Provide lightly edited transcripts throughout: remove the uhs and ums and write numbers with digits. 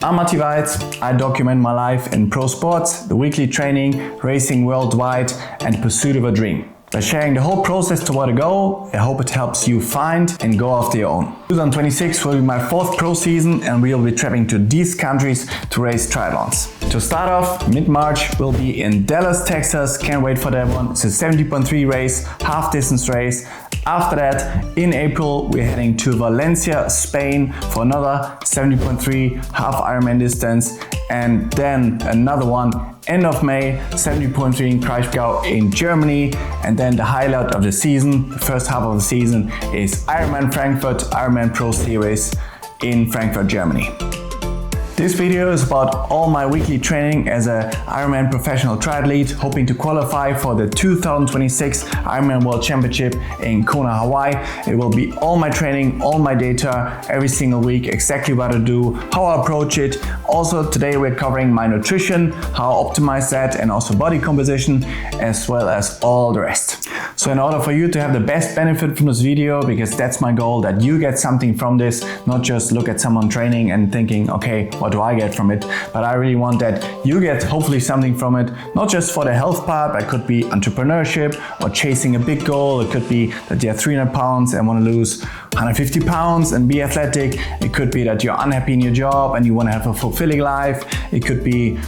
I'm Matti Weitz. I document my life in pro sports, the weekly training, racing worldwide, and pursuit of a dream. By sharing the whole process toward a goal, I hope it helps you find and go after your own. 2026 will be my 4th pro season and we'll be traveling to these countries to race triathlons. To start off, mid-March we'll be in Dallas, Texas. Can't wait for that one. It's a 70.3 race, half distance race. After that, in April, we're heading to Valencia, Spain for another 70.3 half Ironman distance. And then another one end of May, 70.3 in Kraichgau in Germany. And then the highlight of the season, the first half of the season, is Ironman Frankfurt, Ironman Pro Series in Frankfurt, Germany. This video is about all my weekly training as an Ironman professional triathlete, hoping to qualify for the 2026 Ironman World Championship in Kona, Hawaii. It will be all my training, all my data, every single week, exactly what I do, how I approach it. Also today we're covering my nutrition, how I optimize that, and also body composition, as well as all the rest. So in order for you to have the best benefit from this video, because that's my goal, that you get something from this, not just look at someone training and thinking, okay, what do I get from it? But I really want that you get hopefully something from it, not just for the health part. It could be entrepreneurship or chasing a big goal. It could be that you're 300 pounds and want to lose 150 pounds and be athletic. It could be that you're unhappy in your job and you want to have a fulfilling life. It could be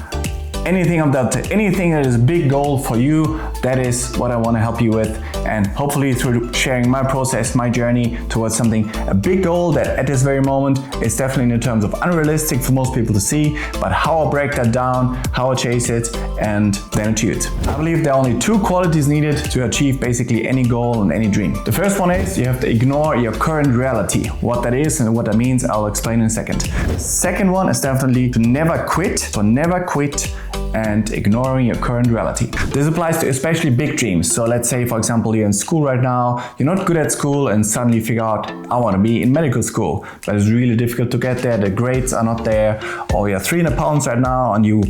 anything of that, anything that is a big goal for you. That is what I want to help you with, and hopefully through sharing my process, my journey towards something, a big goal that at this very moment is definitely in terms of unrealistic for most people to see, but how I break that down, how I chase it, and then achieve it. I believe there are only 2 qualities needed to achieve basically any goal and any dream. The first one is you have to ignore your current reality. What that is and what that means, I'll explain in a second. The second one is definitely to never quit. So never quit and ignoring your current reality. This applies to especially big dreams. So let's say, for example, you're in school right now, you're not good at school, and suddenly you figure out, I want to be in medical school, but it's really difficult to get there, the grades are not there, or you're 300 pounds right now and you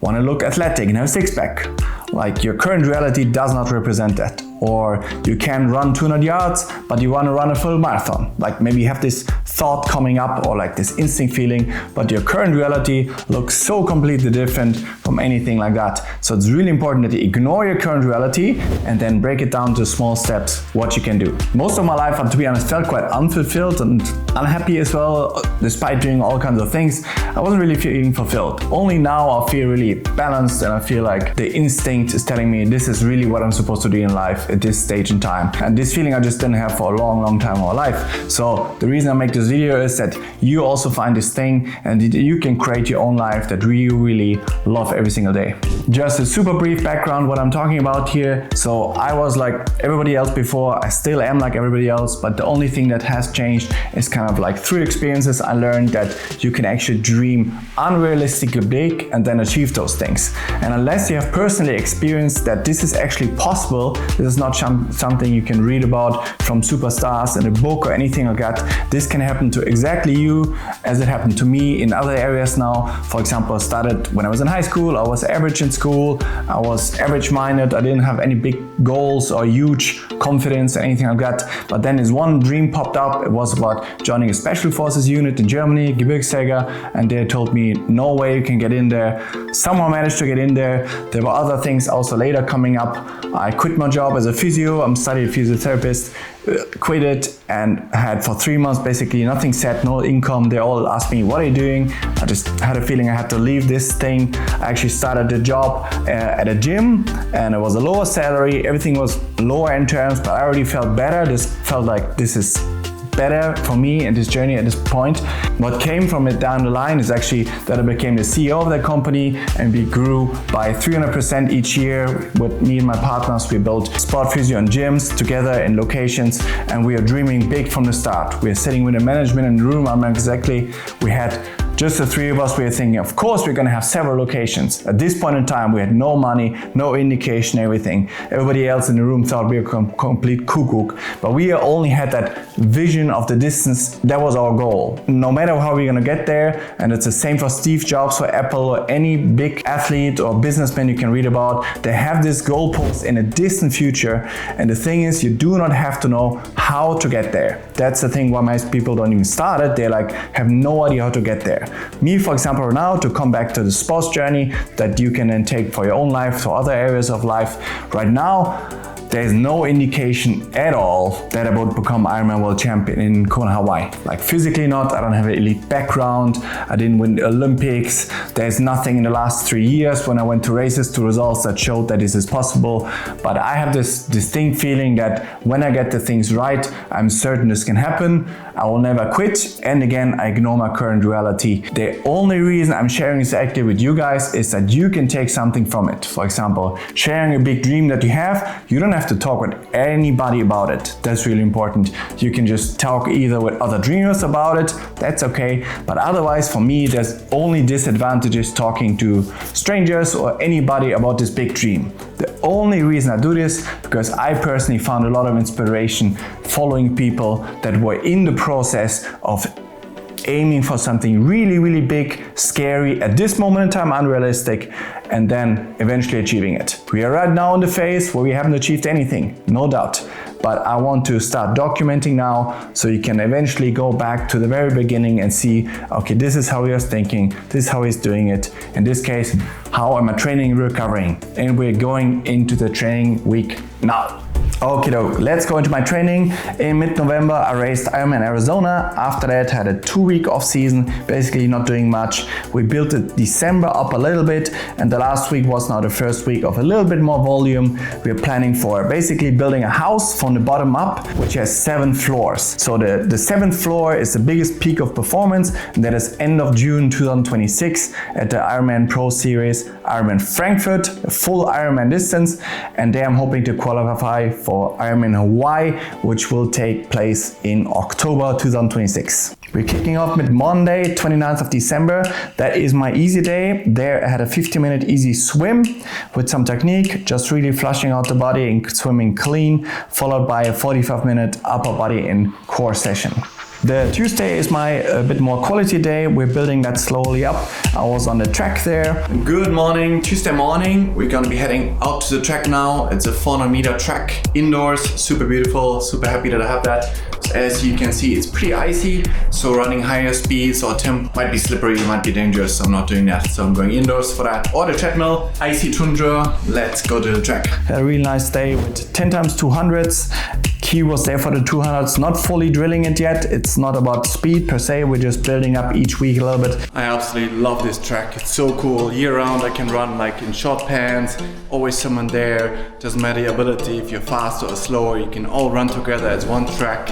want to look athletic and have a six-pack. Like, your current reality does not represent that. Or you can run 200 yards, but you want to run a full marathon. Like, maybe you have this thought coming up or like this instinct feeling, but your current reality looks so completely different from anything like that. So it's really important that you ignore your current reality and then break it down to small steps, what you can do. Most of my life, to be honest, felt quite unfulfilled and unhappy as well. Despite doing all kinds of things, I wasn't really feeling fulfilled. Only now I feel really balanced, and I feel like the instinct is telling me this is really what I'm supposed to do in life at this stage in time. And this feeling I just didn't have for a long time in my life. So the reason I make this video is that you also find this thing and you can create your own life that you really love every single day. Just a super brief background what I'm talking about here. So I was like everybody else before, I still am like everybody else, but the only thing that has changed is kind of like through experiences I learned that you can actually dream unrealistically big and then achieve those things. And unless you have personally experienced that this is actually possible, this is not something you can read about from superstars in a book or anything like that. This can happen to exactly you as it happened to me in other areas now. For example, I started when I was in high school. I was average in school. I was average minded. I didn't have any big goals or huge confidence or anything like that. But then this one dream popped up. It was about joining a special forces unit in Germany, Gebirgsjäger, and they told me no way you can get in there. Somehow managed to get in there. There were other things also later coming up. I quit my job as a physio. I'm studying physiotherapist, quit it, and had for 3 months basically nothing set, no income. They all asked me, what are you doing? I just had a feeling I had to leave this thing. I actually started the job at a gym, and it was a lower salary. Everything was lower in terms, but I already felt better. This felt like this is better for me in this journey at this point. What came from it down the line is actually that I became the CEO of that company, and we grew by 300% each year with me and my partners. We built sport physio and gyms together in locations, and we are dreaming big from the start. We are sitting with the management in the room. I remember exactly, we had just the 3 of us. We were thinking, of course, we're going to have several locations. At this point in time, we had no money, no indication, everything. Everybody else in the room thought we were complete cuckoo, but we only had that vision of the distance. That was our goal. No matter how we're going to get there, and it's the same for Steve Jobs, for Apple, or any big athlete or businessman you can read about. They have this goalpost in a distant future, and the thing is, you do not have to know how to get there. That's the thing why most people don't even start it. They like have no idea how to get there. Me, for example, now to come back to the sports journey that you can then take for your own life, for other areas of life. Right now, there's no indication at all that I would become Ironman World Champion in Kona, Hawaii. Like physically not, I don't have an elite background, I didn't win the Olympics, there's nothing in the last 3 years when I went to races to results that showed that this is possible. But I have this distinct feeling that when I get the things right, I'm certain this can happen. I will never quit, and again, I ignore my current reality. The only reason I'm sharing this active with you guys is that you can take something from it. For example, sharing a big dream that you have, you don't have to talk with anybody about it. That's really important. You can just talk either with other dreamers about it, that's okay. But otherwise, for me, there's only disadvantages talking to strangers or anybody about this big dream. The only reason I do this, because I personally found a lot of inspiration following people that were in the process of aiming for something really, really big, scary, at this moment in time unrealistic, and then eventually achieving it. We are right now in the phase where we haven't achieved anything, no doubt. But I want to start documenting now so you can eventually go back to the very beginning and see, okay, this is how he was thinking, this is how he's doing it. In this case, how am I training and recovering? And we're going into the training week now. Okay, let's go into my training. In mid-November, I raced Ironman Arizona. After that, had a 2-week off season, basically not doing much. We built it December up a little bit, and the last week was now the first week of a little bit more volume. We're planning for basically building a house from the bottom up, which has 7 floors. So the 7th floor is the biggest peak of performance, and that is end of June 2026 at the Ironman Pro Series, Ironman Frankfurt, a full Ironman distance, and there I'm hoping to qualify for Ironman Hawaii, which will take place in October 2026. We're kicking off mid-Monday, 29th of December. That is my easy day. There I had a 50-minute easy swim with some technique, just really flushing out the body and swimming clean, followed by a 45-minute upper body and core session. The Tuesday is my a bit more quality day. We're building that slowly up. I was on the track there. Good morning, Tuesday morning. We're gonna be heading out to the track now. It's a 400-meter track indoors, super beautiful, super happy that I have that. As you can see, it's pretty icy, so running higher speeds or temp might be slippery, might be dangerous, so I'm not doing that. So I'm going indoors for that. Or the treadmill, icy tundra, let's go to the track. Had a really nice day with 10 times 200s. Key was there for the 200s, not fully drilling it yet. It's not about speed per se, we're just building up each week a little bit. I absolutely love this track, it's so cool. Year round I can run like in short pants, always someone there. Doesn't matter your ability, if you're faster or slower, you can all run together as one track.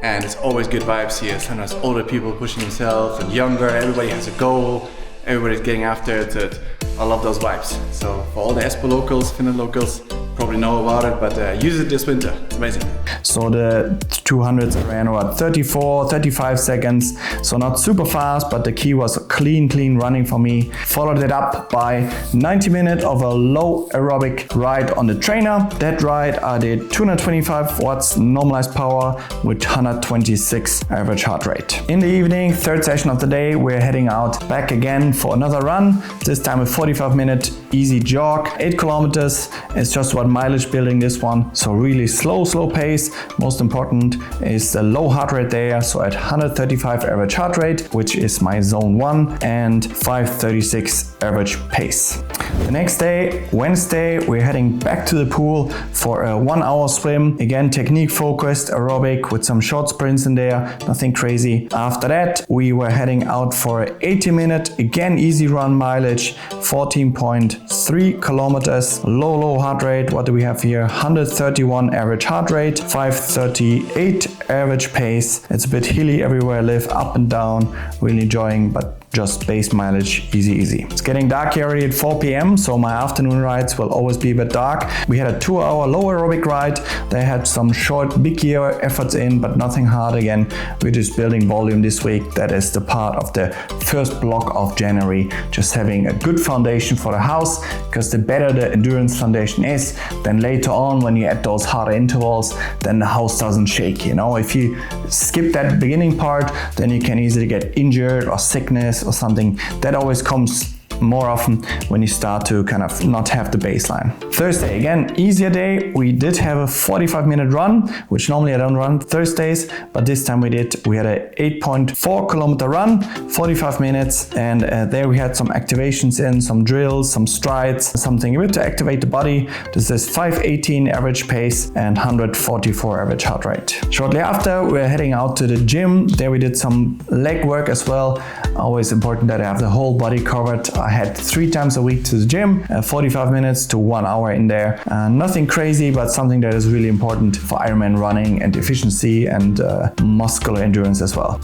And it's always good vibes here. Sometimes older people pushing themselves and younger, everybody has a goal, everybody's getting after it. I love those vibes. So for all the Espoo locals, Finland locals, probably know about it, but use it this winter, it's amazing. So the 200s I ran about 35 seconds, so not super fast, but the key was clean running for me. Followed it up by 90 minutes of a low aerobic ride on the trainer. That ride I did 225 watts normalized power with 126 average heart rate. In the evening, third session of the day, we're heading out back again for another run, this time a 45-minute easy jog, 8 kilometers. It's just about mileage building this one, so really slow pace. Most important is the low heart rate there, so at 135 average heart rate, which is my zone 1, and 536 average pace. The next day, Wednesday, we're heading back to the pool for a 1-hour swim. Again, technique focused aerobic with some short sprints in there, nothing crazy. After that, we were heading out for 80-minute, again easy run mileage, 14.3 kilometers, low heart rate. What do we have here? 131 average heart rate, 538 average pace. It's a bit hilly everywhere I live, up and down, really enjoying, but just base mileage, easy. It's getting dark here already at 4 p.m. so my afternoon rides will always be a bit dark. We had a 2-hour low aerobic ride. They had some short big gear efforts in, but nothing hard again. We're just building volume this week. That is the part of the first block of January. Just having a good foundation for the house, because the better the endurance foundation is, then later on when you add those harder intervals, then the house doesn't shake, you know. If you skip that beginning part, then you can easily get injured or sickness or something. That always comes more often when you start to kind of not have the baseline. Thursday, again, easier day. We did have a 45-minute run, which normally I don't run Thursdays, but this time we had a 8.4 kilometer run, 45 minutes, and there we had some activations in, some drills, some strides, something a bit to activate the body. This is 5:18 average pace and 144 average heart rate. Shortly after, we're heading out to the gym. There we did some leg work as well. Always important that I have the whole body covered. I had 3 times a week to the gym, 45 minutes to 1 hour in there. Nothing crazy, but something that is really important for Ironman running and efficiency and muscular endurance as well.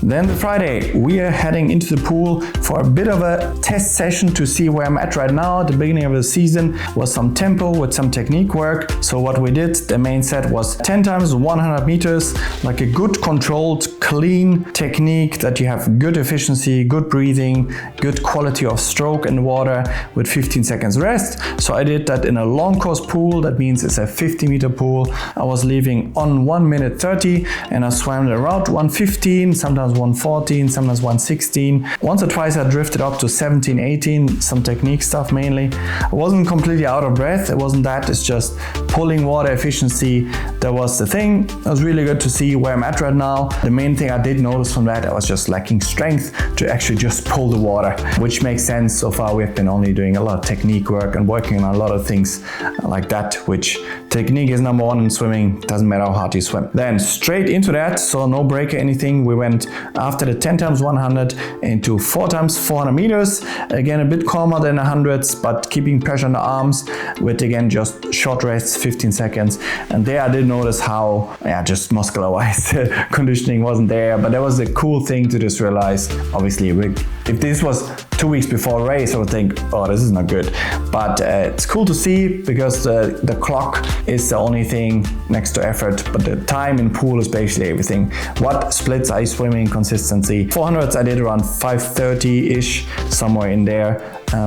Then the Friday, we are heading into the pool for a bit of a test session to see where I'm at right now. At the beginning of the season was some tempo with some technique work. So what we did, the main set was 10 times 100 meters, like a good controlled, clean technique that you have good efficiency, good breathing, good quality of stroke in the water with 15 seconds rest. So I did that in a long course pool. That means it's a 50-meter pool. I was leaving on 1 minute 30 and I swam around 1:15, sometimes 1:14, sometimes 1:16. Once or twice I drifted up to 17, 18, some technique stuff mainly. I wasn't completely out of breath, it wasn't that, it's just pulling water efficiency. That was the thing. It was really good to see where I'm at right now. The main thing I did notice from that, I was just lacking strength to actually just pull the water, which makes sense. So far we've been only doing a lot of technique work and working on a lot of things like that, which technique is number one in swimming, doesn't matter how hard you swim. Then straight into that, so no break or anything, we went after the 10 times 100 into 4 times 400 meters. Again, a bit calmer than the hundreds, but keeping pressure on the arms with, again, just short rests, 15 seconds. And there I did notice how, just muscular wise, conditioning wasn't there, but that was a cool thing to just realize. Obviously, if this was 2 weeks before a race, I would think, oh, this is not good. But it's cool to see because the clock is the only thing next to effort, but the time in pool is basically everything. What splits are you swimming, consistency? 400s I did around 5:30-ish, somewhere in there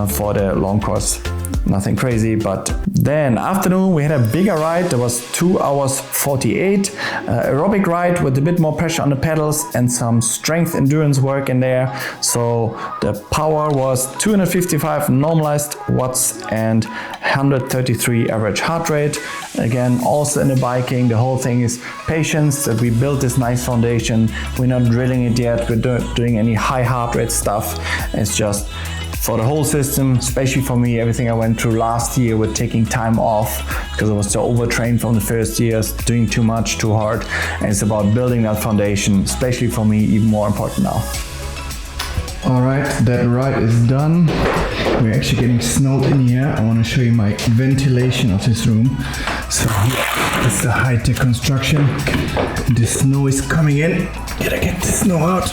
for the long course. Nothing crazy, but then afternoon we had a bigger ride. That was 2 hours 48, aerobic ride with a bit more pressure on the pedals and some strength endurance work in there. So the power was 255 normalized watts and 133 average heart rate. Again, also in the biking, the whole thing is patience, that we built this nice foundation. We're not drilling it yet, we're not doing any high heart rate stuff. It's just for the whole system, especially for me, everything I went through last year with taking time off because I was so overtrained from the first years, doing too much, too hard. And it's about building that foundation, especially for me, even more important now. All right, that ride is done. We're actually getting snowed in here. I want to show you my ventilation of this room. So here is the high-tech construction. The snow is coming in. Gotta get the snow out.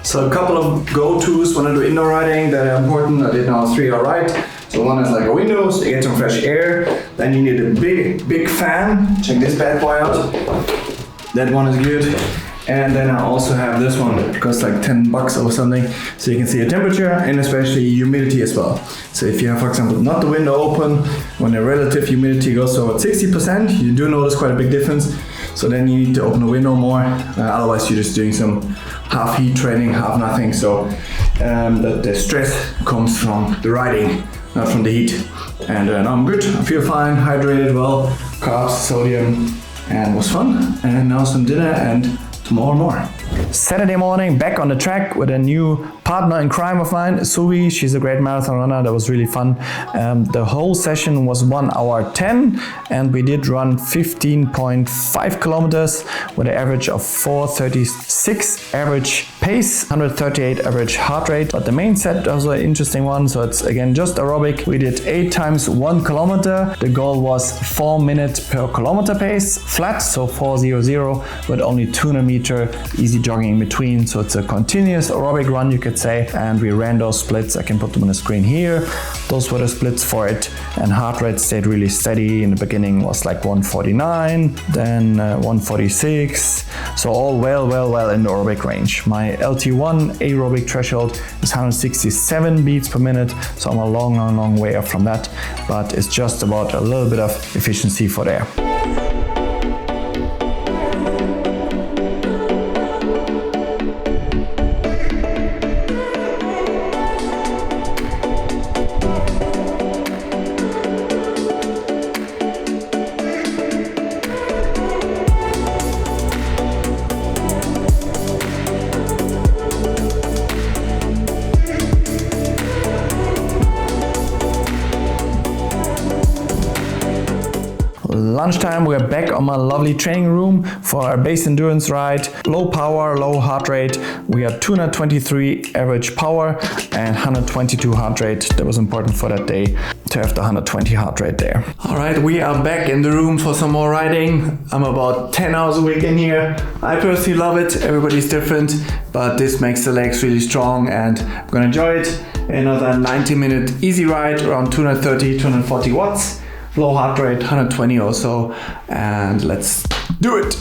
So a couple of go-tos when I do indoor riding that are important. I did now 3 alright. So one is like a window, so you get some fresh air. Then you need a big fan. Check this bad boy out. That one is good. And then I also have this one. It costs like $10 or something. So you can see the temperature and especially humidity as well. So if you have, for example, not the window open, when the relative humidity goes to about 60%, you do notice quite a big difference. So then you need to open the window more. Otherwise you're just doing some half heat training, half nothing. So the stress comes from the riding, not from the heat. And now I'm good. I feel fine, hydrated well, carbs, sodium, and it was fun. And now some dinner and tomorrow more. Saturday morning, back on the track with a new partner in crime of mine, Suvi. She's a great marathon runner. That was really fun. The whole session was 1 hour 10 and we did run 15.5 kilometers with an average of 4:36 average pace, 138 average heart rate. But the main set was an interesting one. So it's again just aerobic. We did 8 times 1 kilometer. The goal was 4 minutes per kilometer pace, flat, so 4:00 with only 200 meter easy jogging in between. So it's a continuous aerobic run, you could say. And we ran those splits. I can put them on the screen here. Those were the splits for it. And heart rate stayed really steady. In the beginning was like 149, then 146. So all well in the aerobic range. My LT1 aerobic threshold is 167 beats per minute. So I'm a long way up from that. But it's just about a little bit of efficiency for there. Lunchtime, we're back on my lovely training room for our base endurance ride. Low power, low heart rate. We got 223 average power and 122 heart rate. That was important for that day to have the 120 heart rate there. All right, we are back in the room for some more riding. I'm about 10 hours a week in here. I personally love it. Everybody's different, but this makes the legs really strong and I'm gonna enjoy it. Another 90-minute easy ride around 230, 240 watts. Low heart rate, 120 or so, and let's do it.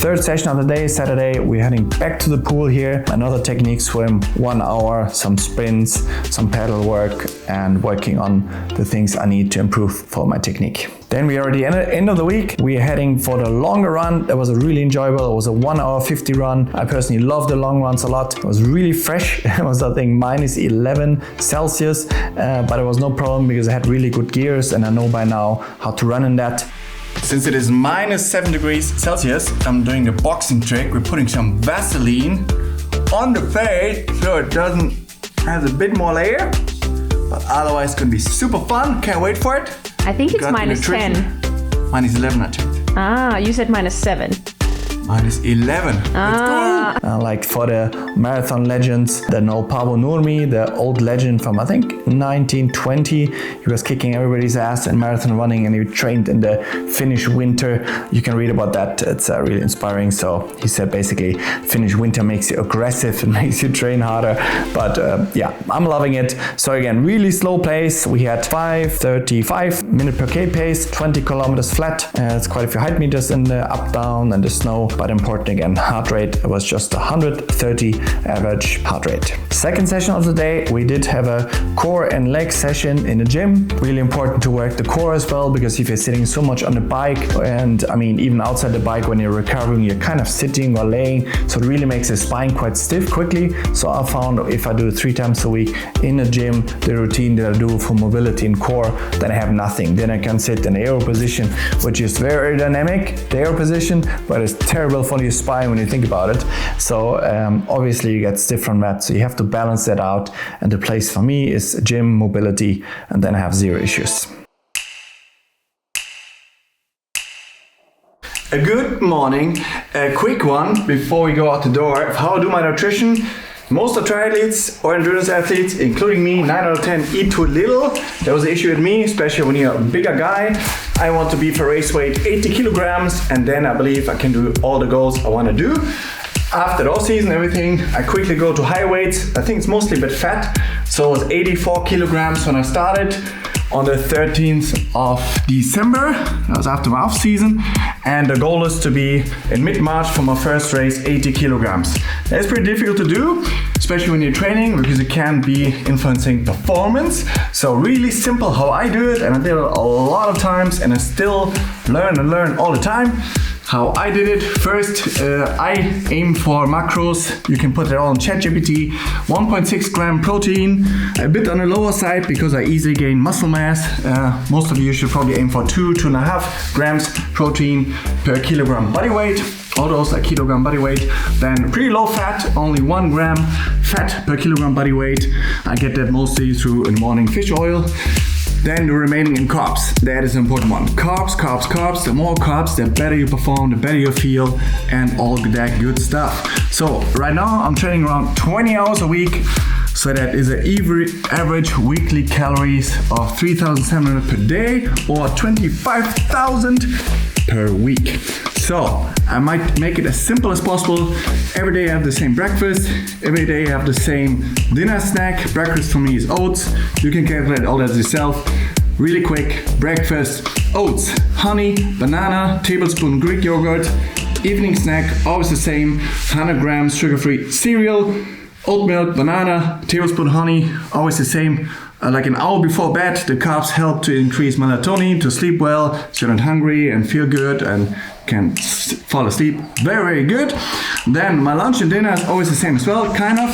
Third session of the day, Saturday, we're heading back to the pool here. Another technique swim, 1 hour, some sprints, some paddle work, and working on the things I need to improve for my technique. Then we are at the end of the week. We are heading for the longer run. That was a really enjoyable. It was a 1 hour 50 run. I personally love the long runs a lot. It was really fresh. It was, I think, minus 11 Celsius, but it was no problem because I had really good gears and I know by now how to run in that. Since it is minus 7 degrees Celsius, I'm doing a boxing trick. We're putting some Vaseline on the face so it doesn't have a bit more layer, but otherwise it's gonna be super fun. Can't wait for it. I think it's minus 10. Minus 11 I checked. Ah, you said minus 7. Minus 11. Ah. Let's go. Like for the marathon legends, the no Pavo Nurmi, the old legend from I think 1920. He was kicking everybody's ass in marathon running and he trained in the Finnish winter. You can read about that. It's really inspiring. So he said basically Finnish winter makes you aggressive and makes you train harder. But yeah, I'm loving it. So again, really slow pace. We had 5:35 minute per K pace, 20 kilometers flat. It's quite a few height meters in the up down and the snow. But important again, heart rate was just 130 average heart rate. Second session of the day, we did have a core and leg session in the gym. Really important to work the core as well, because if you're sitting so much on the bike, and I mean even outside the bike when you're recovering, you're kind of sitting or laying, so it really makes the spine quite stiff quickly. So I found if I do it 3 times a week in the gym, the routine that I do for mobility and core, then I have nothing. Then I can sit in the aero position, which is very dynamic, the aero position, but it's terrible for your spine when you think about it. So obviously you get stiff from that, so you have to balance that out, and the place for me is gym, mobility, and then I have zero issues. A good morning, a quick one before we go out the door. How I do my nutrition. Most of triathletes or endurance athletes, including me, 9 out of 10 eat too little. That was the issue with me, especially when you're a bigger guy. I want to be for race weight 80 kilograms, and then I believe I can do all the goals I want to do. After the off-season everything, I quickly go to high weights. I think it's mostly a bit fat. So it was 84 kilograms when I started on the 13th of December. That was after my off-season. And the goal is to be in mid-March for my first race, 80 kilograms. That's pretty difficult to do, especially when you're training, because it can be influencing performance. So really simple how I do it, and I did it a lot of times, and I still learn and learn all the time. How I did it, first I aim for macros. You can put it all on ChatGPT. 1.6 gram protein, a bit on the lower side because I easily gain muscle mass. Most of you should probably aim for 2.5 grams protein per kilogram body weight. All those are kilogram body weight. Then pretty low fat, only 1 gram fat per kilogram body weight. I get that mostly through in morning fish oil. Then the remaining in carbs. That is an important one. Carbs, carbs, carbs. The more carbs, the better you perform, the better you feel, and all that good stuff. So right now I'm training around 20 hours a week. So that is an average weekly calories of 3,700 per day or 25,000 per week. So I might make it as simple as possible. Every day I have the same breakfast. Every day I have the same dinner snack. Breakfast for me is oats. You can calculate all that yourself. Really quick, breakfast, oats, honey, banana, tablespoon Greek yogurt. Evening snack, always the same, 100 grams sugar-free cereal, oat milk, banana, tablespoon honey, always the same. Like an hour before bed, the carbs help to increase melatonin, to sleep well, so you're not hungry and feel good and can fall asleep. Very, very good. Then my lunch and dinner is always the same as well, kind of.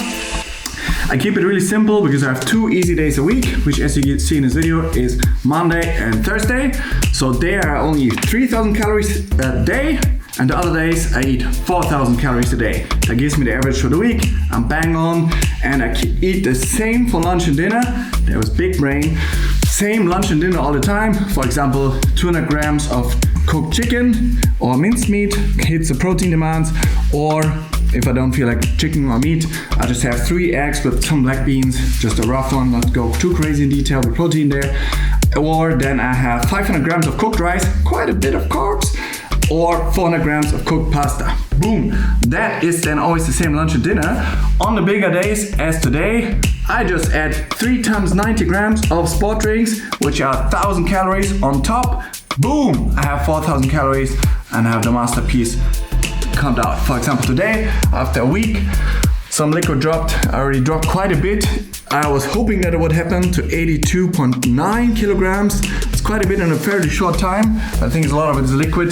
I keep it really simple because I have 2 easy days a week, which as you can see in this video is Monday and Thursday. So there are only 3,000 calories a day. and the other days I eat 4,000 calories a day. That gives me the average for the week. I'm bang on, and I eat the same for lunch and dinner. There was big brain. Same lunch and dinner all the time. For example, 200 grams of cooked chicken or mincemeat hits the protein demands, or if I don't feel like chicken or meat, I just have 3 eggs with some black beans, just a rough one, not go too crazy in detail with protein there. Or then I have 500 grams of cooked rice, quite a bit of carbs, or 400 grams of cooked pasta. Boom! That is then always the same lunch and dinner. On the bigger days, as today, I just add 3 times 90 grams of sport drinks, which are 1,000 calories on top. Boom! I have 4,000 calories and I have the masterpiece count out. For example, today, after a week, some liquid dropped. I already dropped quite a bit. I was hoping that it would happen to 82.9 kilograms. It's quite a bit in a fairly short time. I think a lot of it is liquid.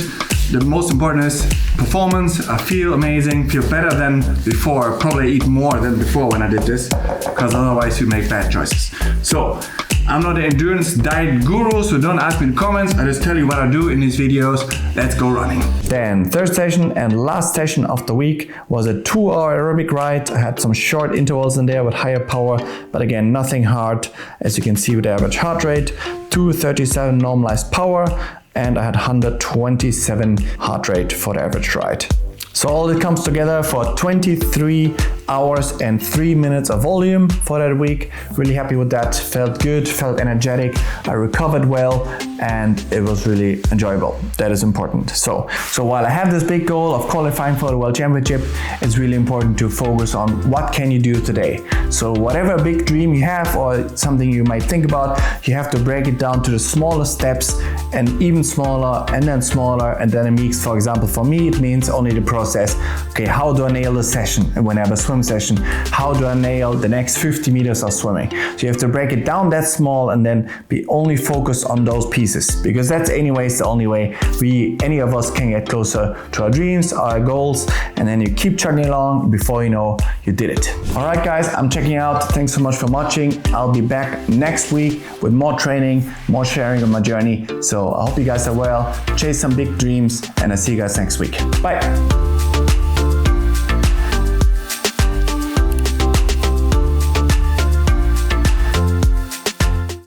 The most important is performance. I feel amazing, feel better than before. Probably eat more than before when I did this, because otherwise you make bad choices. So, I'm not an endurance diet guru, so don't ask me in the comments. I just tell you what I do in these videos. Let's go running. Then third session and last session of the week was a 2-hour aerobic ride. I had some short intervals in there with higher power, but again, nothing hard. As you can see with the average heart rate, 237 normalized power, and I had 127 heart rate for the average ride. So all it comes together for 23 hours and 3 minutes of volume for that week. Really happy with that. Felt good, felt energetic. I recovered well, and it was really enjoyable. That is important. So while I have this big goal of qualifying for the World Championship, it's really important to focus on what can you do today. So whatever big dream you have or something you might think about, you have to break it down to the smallest steps, and even smaller, and then it makes, for example, for me, it means only the process. Okay, how do I nail the session? And when I have a swim session, how do I nail the next 50 meters of swimming? So you have to break it down that small and then be only focused on those pieces, because that's anyways the only way any of us can get closer to our dreams, our goals, and then you keep chugging along. Before you know, you did it. All right, guys, I'm checking out. Thanks so much for watching. I'll be back next week with more training, more sharing of my journey. So I hope you guys are well, chase some big dreams, and I'll see you guys next week. Bye.